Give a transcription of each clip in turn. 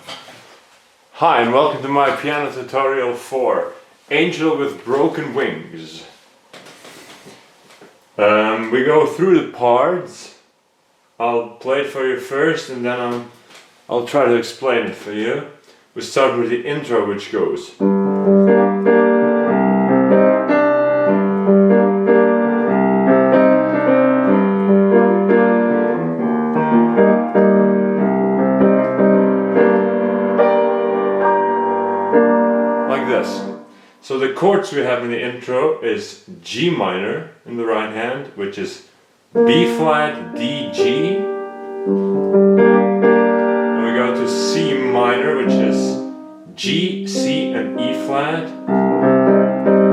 Hi and welcome to my piano tutorial for Angel with Broken Wings. We go through the parts. I'll play it for you first and then I'll try to explain it for you. We start with the intro, which goes like this. So the chords we have in the intro is G minor in the right hand, which is B flat, D, G. And we go to C minor, which is G, C and E flat.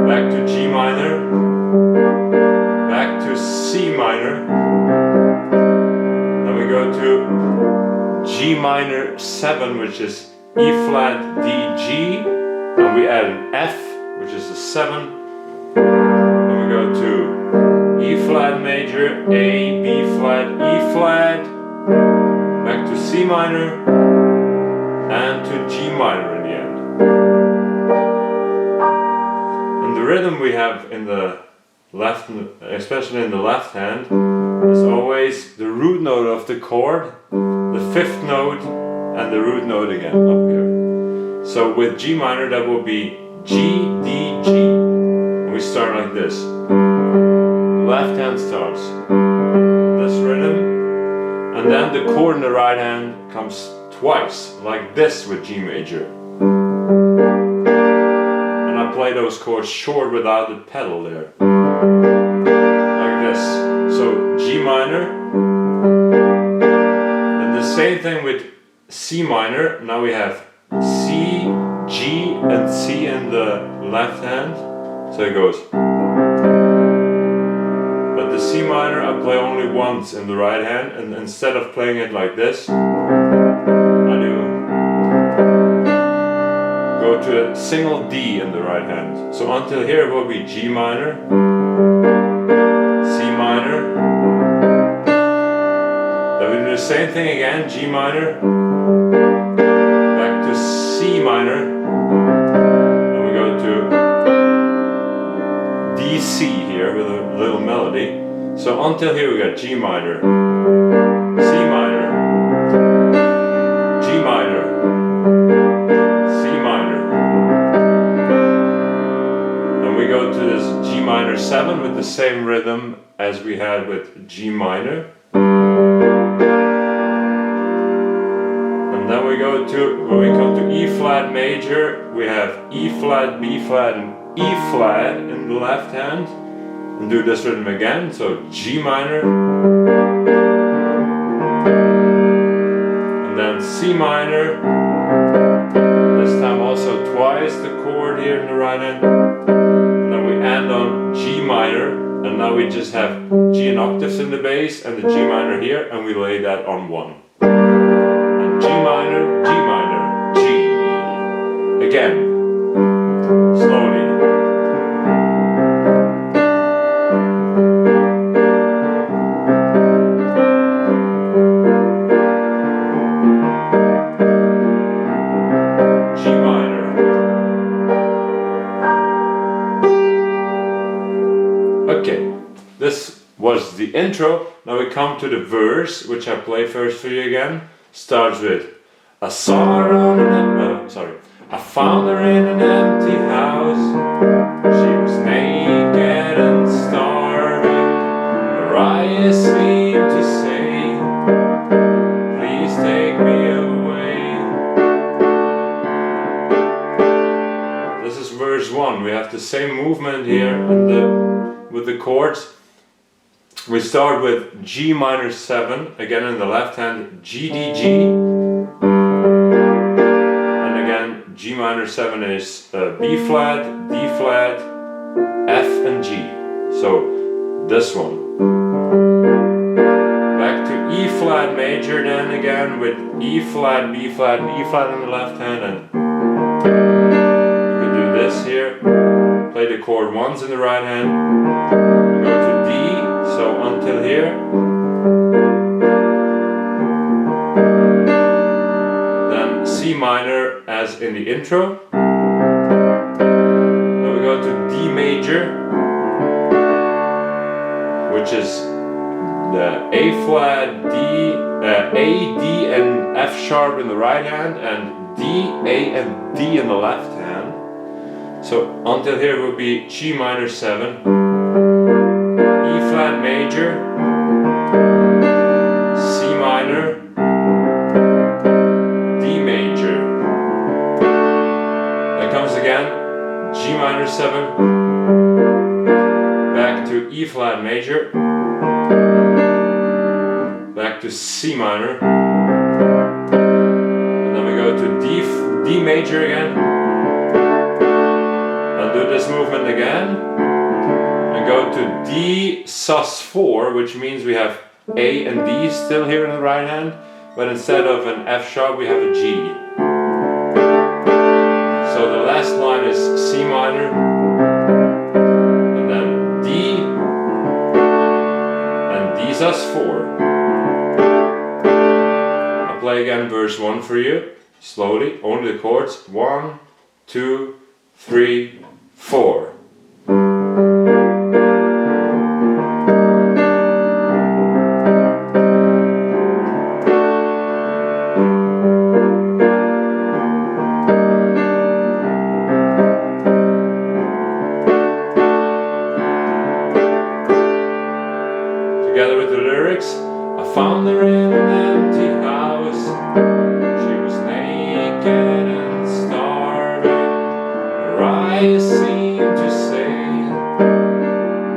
Back to G minor. Back to C minor. Then we go to G minor 7, which is E flat, D, G. And we add an F, which is a 7. Then we go to E flat major, A, B flat, E flat. Back to C minor. And to G minor in the end. And the rhythm we have in the left, especially in the left hand, is always the root note of the chord, the 5th note, and the root note again up here. So with G minor that will be G, D, G. And we start like this. Left hand starts this rhythm, and then the chord in the right hand comes twice, like this with G major. And I play those chords short without the pedal there. Like this. So G minor. And the same thing with C minor. Now we have C, G and C in the left hand. So it goes. But the C minor I play only once in the right hand, and instead of playing it like this, I do go to a single D in the right hand. So until here it will be G minor, C minor. Then we do the same thing again, G minor, back to C minor, and we go to D, C here with a little melody. So until here we got G minor, C minor, G minor, C minor. And we go to this G minor 7 with the same rhythm as we had with G minor. And then we go to, when we come to E flat major, we have E flat, B flat and E flat in the left hand. And do this rhythm again, so G minor. And then C minor. This time also twice the chord here in the right hand. And then we end on G minor. And now we just have G in octaves in the bass and the G minor here, and we lay that on 1. And G minor, G minor, G. Again, slowly. G minor. Okay, this was the intro. Now we come to the verse, which I play first for you again. Starts with I saw her on I found her in an empty house. She was naked and starving. Her eyes seemed to say, please take me away. This is verse 1. We have the same movement here with the chords. We start with G minor 7, again in the left hand, G, D, G. And again, G minor 7 is B flat, D flat, F and G. So this one. Back to E flat major then again with E flat, B flat and E flat in the left hand. And you can do this here. Play the chord once in the right hand. Go to D. So until here, then C C minor as in the intro. Then we go to D major, which is the A flat, D, A, D and F sharp in the right hand, and D, A and D in the left hand. So until here will be G minor 7, E flat major, C minor, D major. That comes again, G minor 7, back to E flat major, back to C minor, and then we go to D major again, and do this movement again, and go to D sus4, which means we have A and D still here in the right hand, but instead of an F sharp we have a G. So the last line is C minor, and then D, and D sus4. I'll play again verse 1 for you, slowly, only the chords. 1, 2, 3, 4. Together with the lyrics, I found her in an empty house. She was naked and starving. Her eyes seemed to say,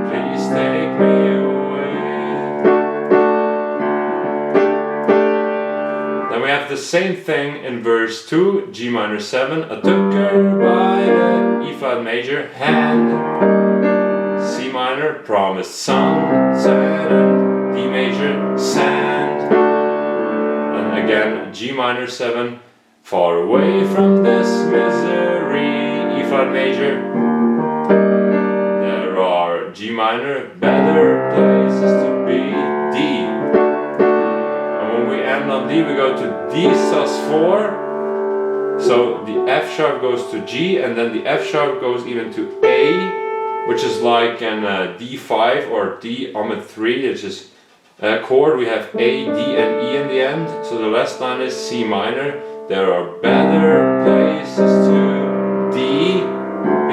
please take me away. Then we have the same thing in verse 2, G minor 7. I took her by the E flat major hand, C minor, promised sunset, and D major, sand. And again, G minor 7, far away from this misery, E flat major. There are G minor, better places to be, D. And when we end on D, we go to D sus4. So the F sharp goes to G, and then the F sharp goes even to A, which is like an D5 or D omet 3, which is a chord. We have A, D and E in the end. So the last line is C minor. There are better places to D, B.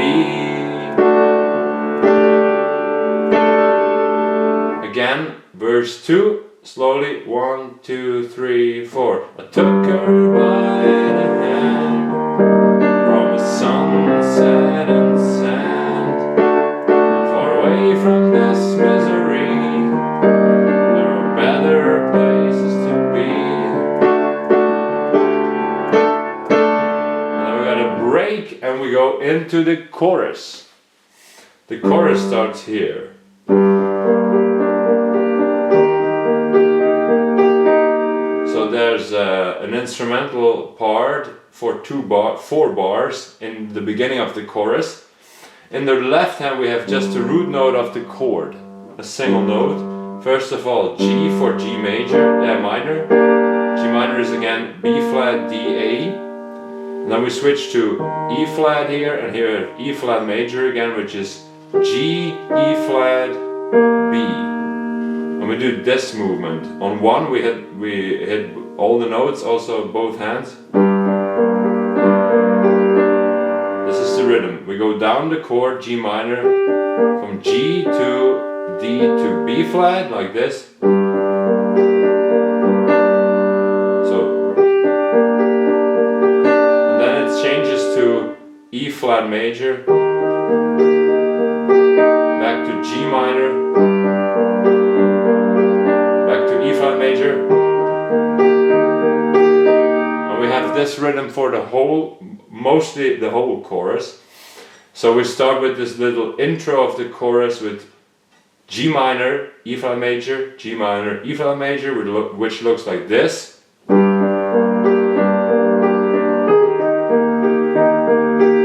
Again, verse 2, slowly, 1, 2, 3, 4. I took her by the hand, from a sunset and sand, far away from this misery. There are better places to be. And then we got a break and we go into the chorus. The chorus starts here. So there's an instrumental part for 4 bars in the beginning of the chorus. In the left hand we have just the root note of the chord, a single note. First of all, G for G major, minor. G minor is again B flat, D, A. And then we switch to E flat here, and here E flat major again, which is G, E flat, B. And we do this movement. On 1 we hit all the notes, also both hands. This is the rhythm. We go down the chord G minor from G to D to B flat, like this. So, and then it changes to E flat major, back to G minor, back to E flat major. And we have this rhythm for the whole, mostly the whole chorus. So we start with this little intro of the chorus with G minor, E flat major, G minor, E flat major, which looks like this.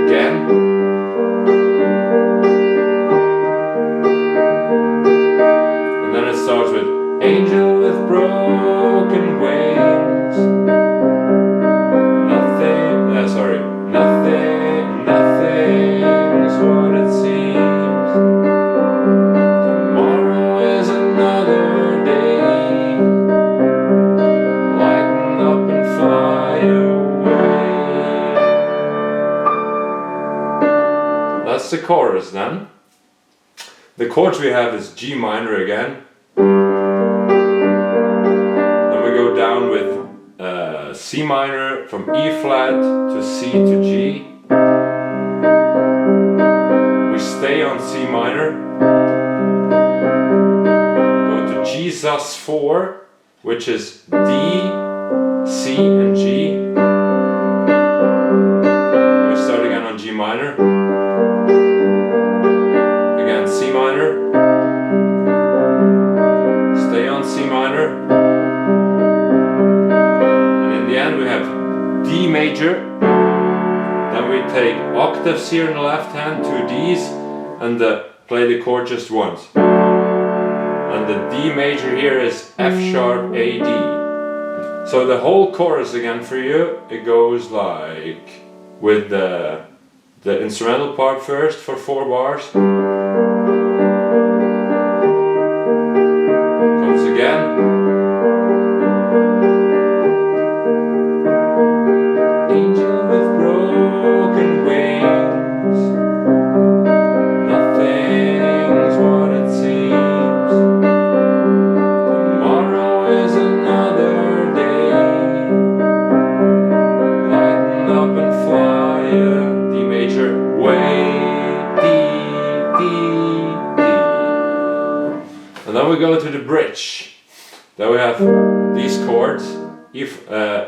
Again. And then it starts with Angel with broken wings. Nothing that's the chorus then. The chords we have is G minor again. Then we go down with C minor from E flat to C to G. We stay on C minor. Go to G sus4, which is D, C and G. We start again on G minor. Again C minor. Stay on C minor. And in the end we have D major. Then we take octaves here in the left hand, 2 Ds, and play the chord just once. And the D major here is F sharp A D. So the whole chorus again for you, it goes like with the instrumental part first for 4 bars. Comes again. Angel with broken wings, nothing's what it seems. Tomorrow is another day. Lighten up and fly, D major, way, D, D, D. And then we go to the bridge. Then we have these chords.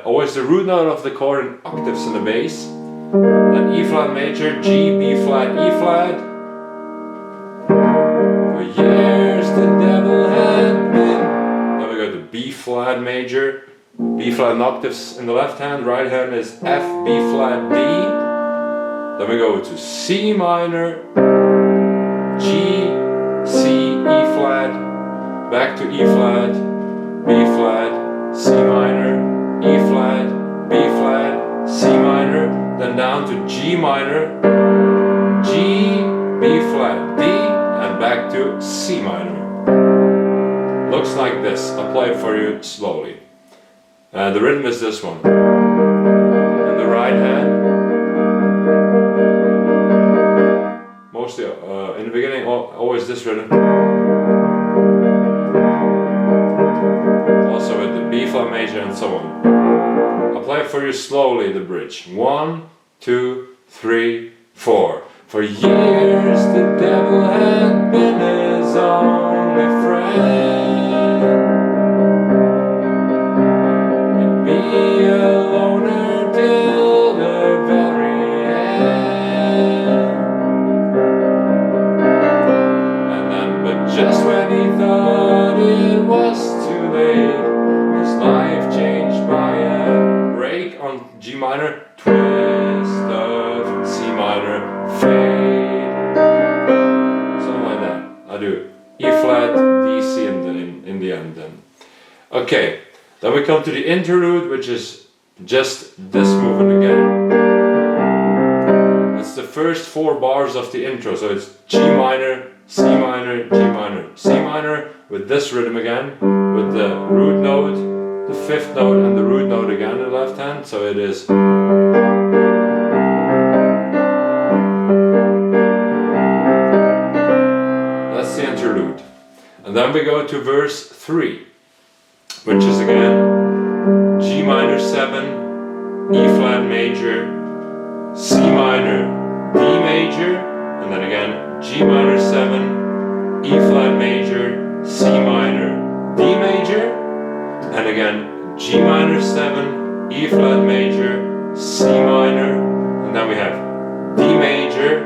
Always the root note of the chord in octaves in the bass. Then E flat major, G, B flat, E flat. For years the devil had been. Then we go to B flat major, B flat in octaves in the left hand, right hand is F, B flat, D. Then we go to C minor, G, C, E flat, back to E flat, B flat, C minor, E flat, B flat, C minor, then down to G minor, G, B flat, D, and back to C minor. Looks like this. I'll play it for you slowly. The rhythm is this one. In the right hand, mostly in the beginning, always this rhythm. Also with the B flat major and so on. I'll play it for you slowly, the bridge. 1, 2, 3, 4. For years the devil had been his only friend. He'd be a loner till the very end. And then, but just when he thought it was too late, his life changed by a break on G minor, twist of C minor, fade. Something like that. I'll do E flat, D, C in the end then. Okay, then we come to the interlude, which is just this movement again. It's the first 4 bars of the intro, so it's G minor, C minor, G minor, C minor, with this rhythm again, with the root note, the 5th note and the root note again in the left hand, so it is. That's the interlude. And then we go to verse 3, which is again G minor 7, E flat major, C minor, D major, and then again G minor 7, E flat major, C minor, D major, and again G minor 7, E flat major, C minor, and then we have D major,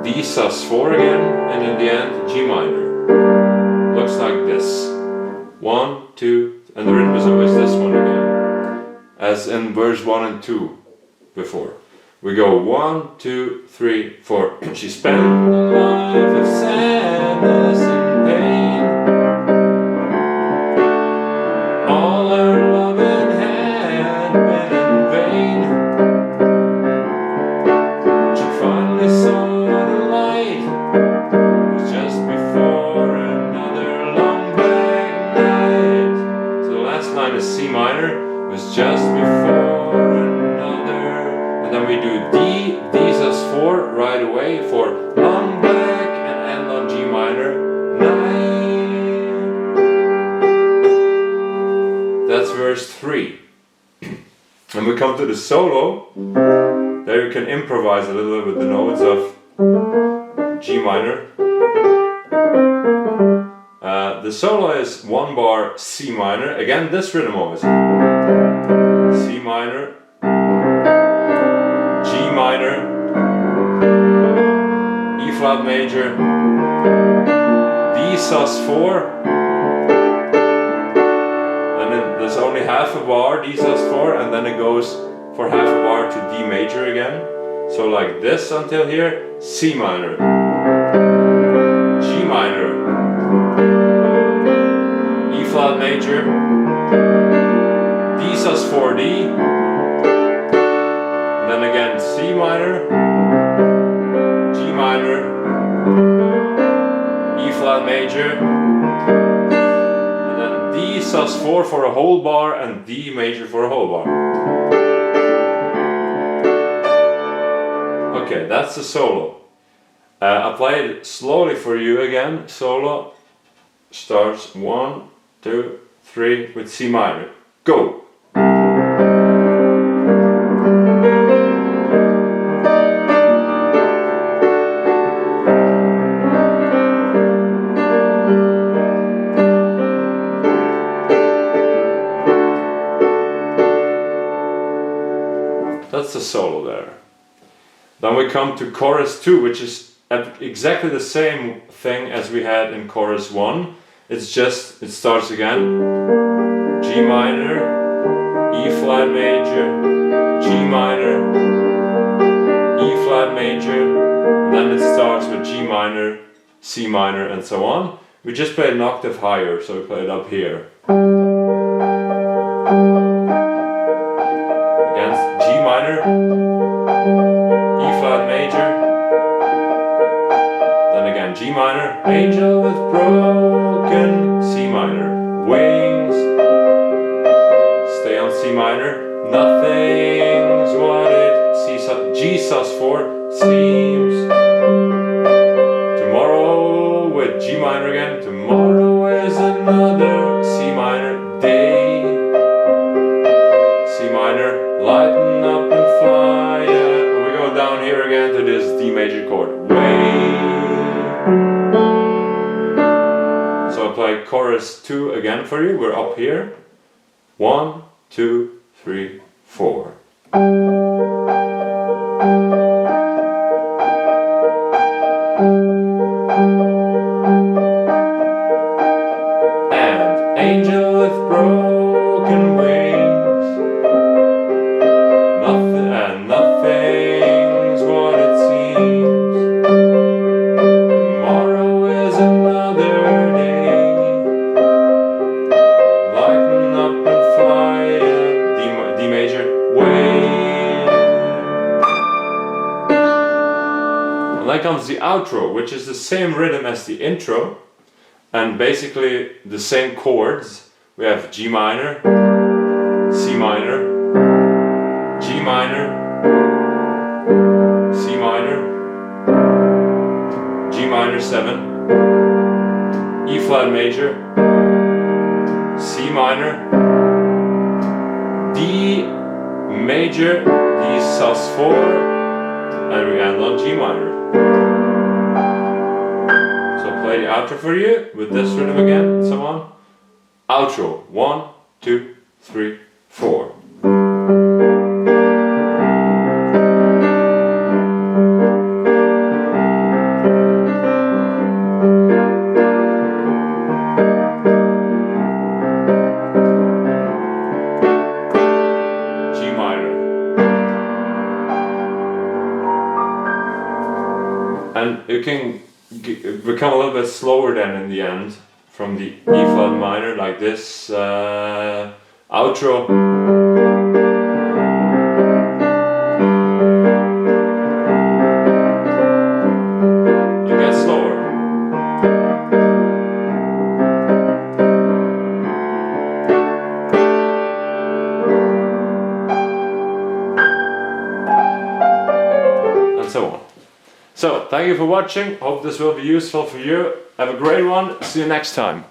D sus4 again, and in the end G minor. Looks like this. 1, 2, and the rhythm is always this one again, as in verse 1 and 2 before. We go 1, 2, 3, 4. She spent a life of sadness and pain. All her loving had been in vain. She finally saw the light. It was just before another long black night. So the last line is C minor. It was just before another. And then we do D sus4 right away for the solo, there you can improvise a little bit with the notes of G minor. The solo is 1 bar C minor. Again, this rhythm always. C minor, G minor, E flat major, D sus4, and then there's only half a bar, D sus4, and then it goes for half a bar to D major again. So like this until here, C minor, G minor, E flat major, D sus4D, then again C minor, G minor, E flat major, and then D sus4 for a whole bar and D major for a whole bar. Okay, that's the solo. I'll play it slowly for you again. Solo starts 1, 2, 3 with C minor. Go! That's the solo there. Then we come to chorus 2, which is exactly the same thing as we had in chorus 1. It's just, it starts again, G minor, E flat major, G minor, E flat major, then it starts with G minor, C minor, and so on. We just play an octave higher, so we play it up here. Against G minor, E flat major, then again G minor, angel with broken, C minor, wings, stay on C minor, nothing's what it, G sus4, seems, tomorrow with G minor again, tomorrow is another C minor day, C minor, lighten up and fly, and we go down here again to this D major chord, so I'll play chorus 2 again for you. We're up here. 1, 2, 3, 4. And angel with broken wings, nothing's what it seems. Tomorrow is another day. Lighten up and fly, D major, wave. And then comes the outro, which is the same rhythm as the intro, and basically the same chords. We have G minor, C minor, G minor, C minor, G minor 7, E flat major, C minor, D major, D sus4, and we end on G minor. So play the outro for you with this rhythm again, and so on. Outro, 1, 2, 3, 4. And you can become a little bit slower then in the end from the E flat minor, like this outro. And get slower. And so on. So, thank you for watching. Hope this will be useful for you. Have a great one. See you next time.